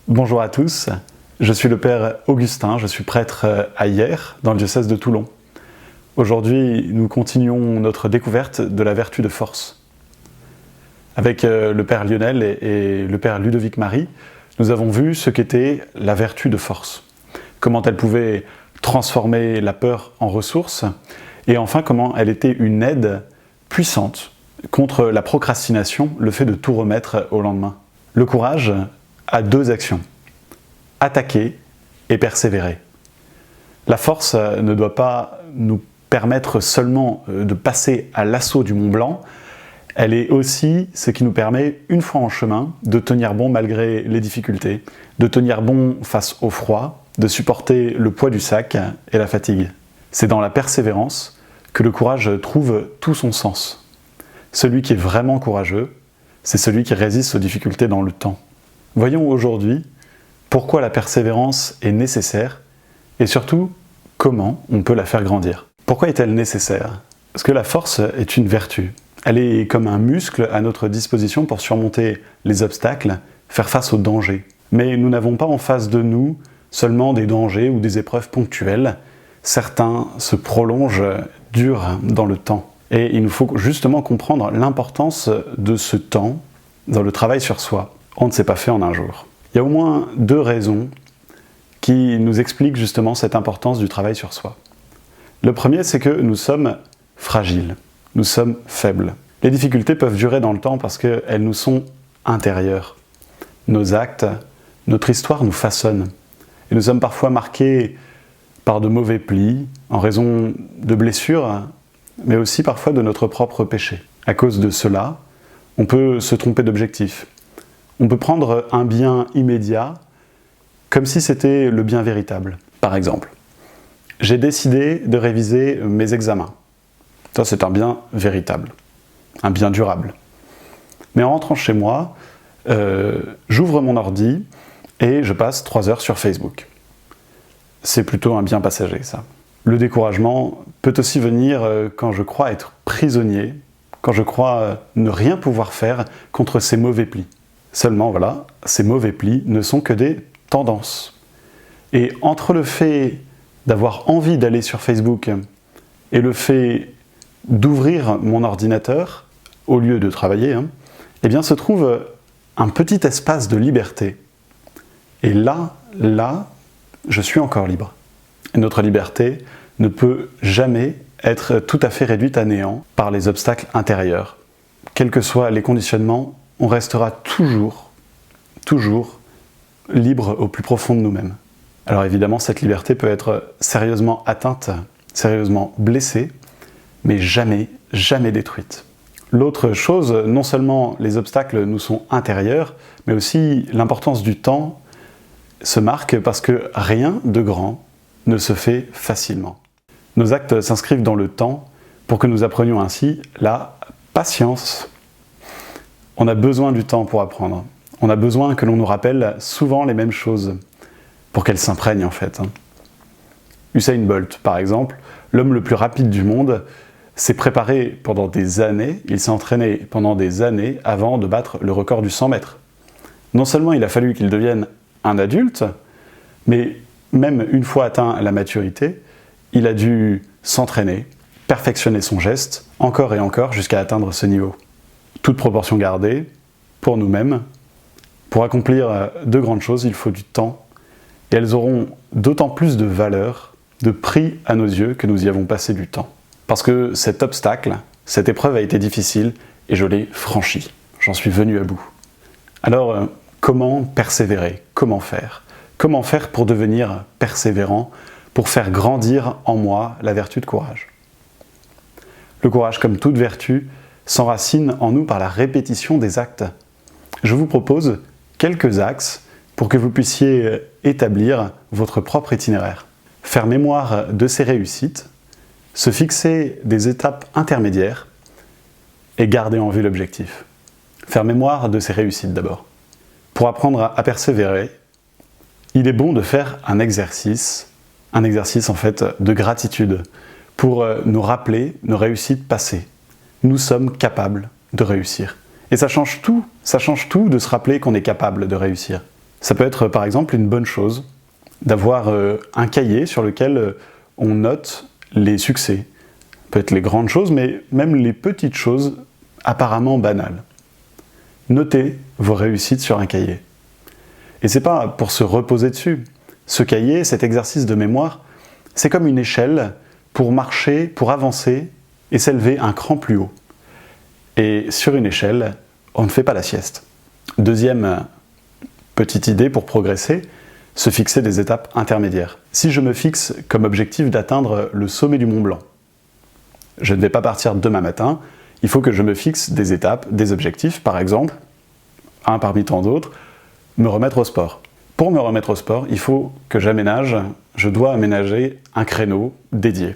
Bonjour à tous, je suis le Père Augustin, je suis prêtre à Hyères, dans le diocèse de Toulon. Aujourd'hui, nous continuons notre découverte de la vertu de force. Avec le Père Lionel et le Père Ludovic Marie, nous avons vu ce qu'était la vertu de force. Comment elle pouvait transformer la peur en ressource, et enfin comment elle était une aide puissante contre la procrastination, le fait de tout remettre au lendemain. Le courage a deux actions, attaquer et persévérer. La force ne doit pas nous permettre seulement de passer à l'assaut du Mont Blanc, elle est aussi ce qui nous permet, une fois en chemin, de tenir bon malgré les difficultés, de tenir bon face au froid, de supporter le poids du sac et la fatigue. C'est dans la persévérance que le courage trouve tout son sens. Celui qui est vraiment courageux, c'est celui qui résiste aux difficultés dans le temps. Voyons aujourd'hui pourquoi la persévérance est nécessaire et surtout comment on peut la faire grandir. Pourquoi est-elle nécessaire? Parce que la force est une vertu. Elle est comme un muscle à notre disposition pour surmonter les obstacles, faire face aux dangers. Mais nous n'avons pas en face de nous seulement des dangers ou des épreuves ponctuelles. Certains se prolongent, durent dans le temps. Et il nous faut justement comprendre l'importance de ce temps dans le travail sur soi. On ne s'est pas fait en un jour. Il y a au moins deux raisons qui nous expliquent justement cette importance du travail sur soi. Le premier, c'est que nous sommes fragiles, nous sommes faibles. Les difficultés peuvent durer dans le temps parce qu'elles nous sont intérieures. Nos actes, notre histoire nous façonnent. Et nous sommes parfois marqués par de mauvais plis, en raison de blessures, mais aussi parfois de notre propre péché. À cause de cela, on peut se tromper d'objectif. On peut prendre un bien immédiat comme si c'était le bien véritable. Par exemple, j'ai décidé de réviser mes examens. Ça, c'est un bien véritable, un bien durable. Mais en rentrant chez moi, j'ouvre mon ordi et je passe 3 heures sur Facebook. C'est plutôt un bien passager, ça. Le découragement peut aussi venir quand je crois être prisonnier, quand je crois ne rien pouvoir faire contre ces mauvais plis. Seulement, voilà, ces mauvais plis ne sont que des tendances. Et entre le fait d'avoir envie d'aller sur Facebook et le fait d'ouvrir mon ordinateur, au lieu de travailler, eh bien se trouve un petit espace de liberté. Et là, je suis encore libre. Et notre liberté ne peut jamais être tout à fait réduite à néant par les obstacles intérieurs. Quels que soient les conditionnements, on restera toujours libre au plus profond de nous-mêmes. Alors évidemment, cette liberté peut être sérieusement atteinte, sérieusement blessée, mais jamais détruite. L'autre chose, non seulement les obstacles nous sont intérieurs, mais aussi l'importance du temps se marque parce que rien de grand ne se fait facilement. Nos actes s'inscrivent dans le temps pour que nous apprenions ainsi la patience. On a besoin du temps pour apprendre. On a besoin que l'on nous rappelle souvent les mêmes choses pour qu'elles s'imprègnent en fait. Usain Bolt, par exemple, l'homme le plus rapide du monde, s'est préparé pendant des années, il s'est entraîné pendant des années avant de battre le record du 100 mètres. Non seulement il a fallu qu'il devienne un adulte, mais même une fois atteint la maturité, il a dû s'entraîner, perfectionner son geste, encore et encore, jusqu'à atteindre ce niveau. Toute proportion gardée, pour nous-mêmes, pour accomplir de grandes choses, il faut du temps, et elles auront d'autant plus de valeur, de prix à nos yeux, que nous y avons passé du temps. Parce que cet obstacle, cette épreuve a été difficile, et je l'ai franchie. J'en suis venu à bout. Alors, comment persévérer? Comment faire? Comment faire pour devenir persévérant, pour faire grandir en moi la vertu de courage? Le courage, comme toute vertu, s'enracine en nous par la répétition des actes. Je vous propose quelques axes pour que vous puissiez établir votre propre itinéraire. Faire mémoire de ses réussites, se fixer des étapes intermédiaires et garder en vue l'objectif. Faire mémoire de ses réussites d'abord. Pour apprendre à persévérer, il est bon de faire un exercice en fait de gratitude pour nous rappeler nos réussites passées. Nous sommes capables de réussir. Et ça change tout de se rappeler qu'on est capable de réussir. Ça peut être par exemple une bonne chose d'avoir un cahier sur lequel on note les succès. Ça peut être les grandes choses, mais même les petites choses apparemment banales. Notez vos réussites sur un cahier. Et c'est pas pour se reposer dessus. Ce cahier, cet exercice de mémoire, c'est comme une échelle pour marcher, pour avancer et s'élever un cran plus haut. Et sur une échelle, on ne fait pas la sieste. Deuxième petite idée pour progresser, se fixer des étapes intermédiaires. Si je me fixe comme objectif d'atteindre le sommet du Mont Blanc, je ne vais pas partir demain matin, il faut que je me fixe des étapes, des objectifs, par exemple, un parmi tant d'autres, me remettre au sport. Pour me remettre au sport, il faut que je dois aménager un créneau dédié.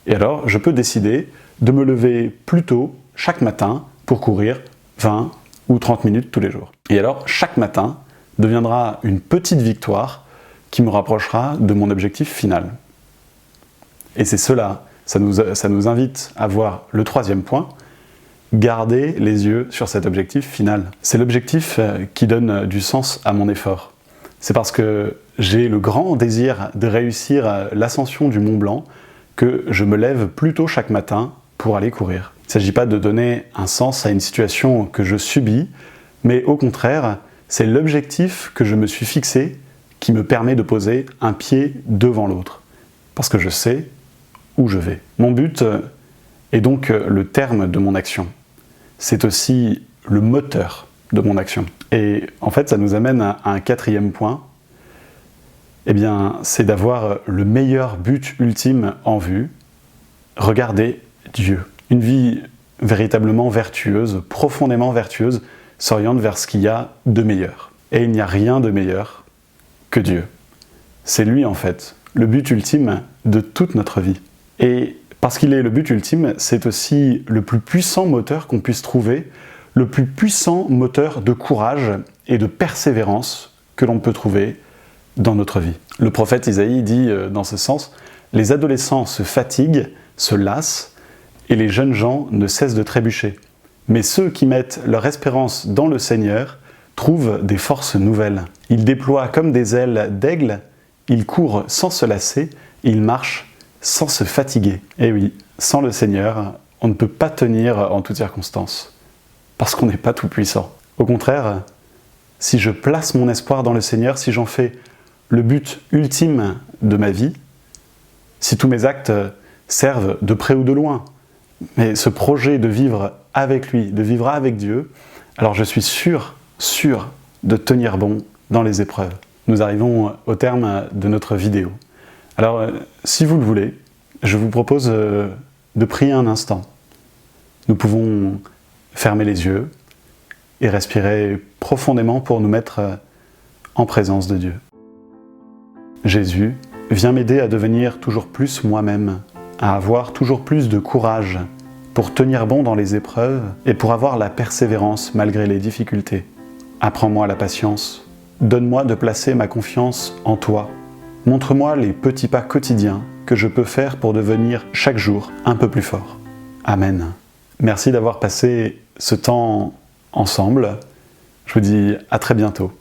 Et alors, je peux décider de me lever plus tôt chaque matin pour courir 20 ou 30 minutes tous les jours. Et alors, chaque matin deviendra une petite victoire qui me rapprochera de mon objectif final. Et c'est cela, ça nous invite à voir le troisième point, garder les yeux sur cet objectif final. C'est l'objectif qui donne du sens à mon effort. C'est parce que j'ai le grand désir de réussir l'ascension du Mont Blanc que je me lève plus tôt chaque matin pour aller courir. Il ne s'agit pas de donner un sens à une situation que je subis, mais au contraire, c'est l'objectif que je me suis fixé qui me permet de poser un pied devant l'autre. Parce que je sais où je vais. Mon but est donc le terme de mon action. C'est aussi le moteur de mon action. Et en fait, ça nous amène à un quatrième point. Eh bien, c'est d'avoir le meilleur but ultime en vue. Regarder Dieu. Une vie véritablement vertueuse, profondément vertueuse, s'oriente vers ce qu'il y a de meilleur. Et il n'y a rien de meilleur que Dieu. C'est lui, en fait, le but ultime de toute notre vie. Et parce qu'il est le but ultime, c'est aussi le plus puissant moteur qu'on puisse trouver, le plus puissant moteur de courage et de persévérance que l'on peut trouver dans notre vie. Le prophète Isaïe dit dans ce sens, « Les adolescents se fatiguent, se lassent, et les jeunes gens ne cessent de trébucher. Mais ceux qui mettent leur espérance dans le Seigneur trouvent des forces nouvelles. Ils déploient comme des ailes d'aigle, ils courent sans se lasser, ils marchent sans se fatiguer. » Et oui, sans le Seigneur, on ne peut pas tenir en toutes circonstances, parce qu'on n'est pas tout puissant. Au contraire, si je place mon espoir dans le Seigneur, si j'en fais le but ultime de ma vie, si tous mes actes servent de près ou de loin, mais ce projet de vivre avec lui, de vivre avec Dieu, alors je suis sûr de tenir bon dans les épreuves. Nous arrivons au terme de notre vidéo. Alors, si vous le voulez, je vous propose de prier un instant. Nous pouvons fermer les yeux et respirer profondément pour nous mettre en présence de Dieu. Jésus, viens m'aider à devenir toujours plus moi-même, à avoir toujours plus de courage pour tenir bon dans les épreuves et pour avoir la persévérance malgré les difficultés. Apprends-moi la patience, donne-moi de placer ma confiance en toi. Montre-moi les petits pas quotidiens que je peux faire pour devenir chaque jour un peu plus fort. Amen. Merci d'avoir passé ce temps ensemble. Je vous dis à très bientôt.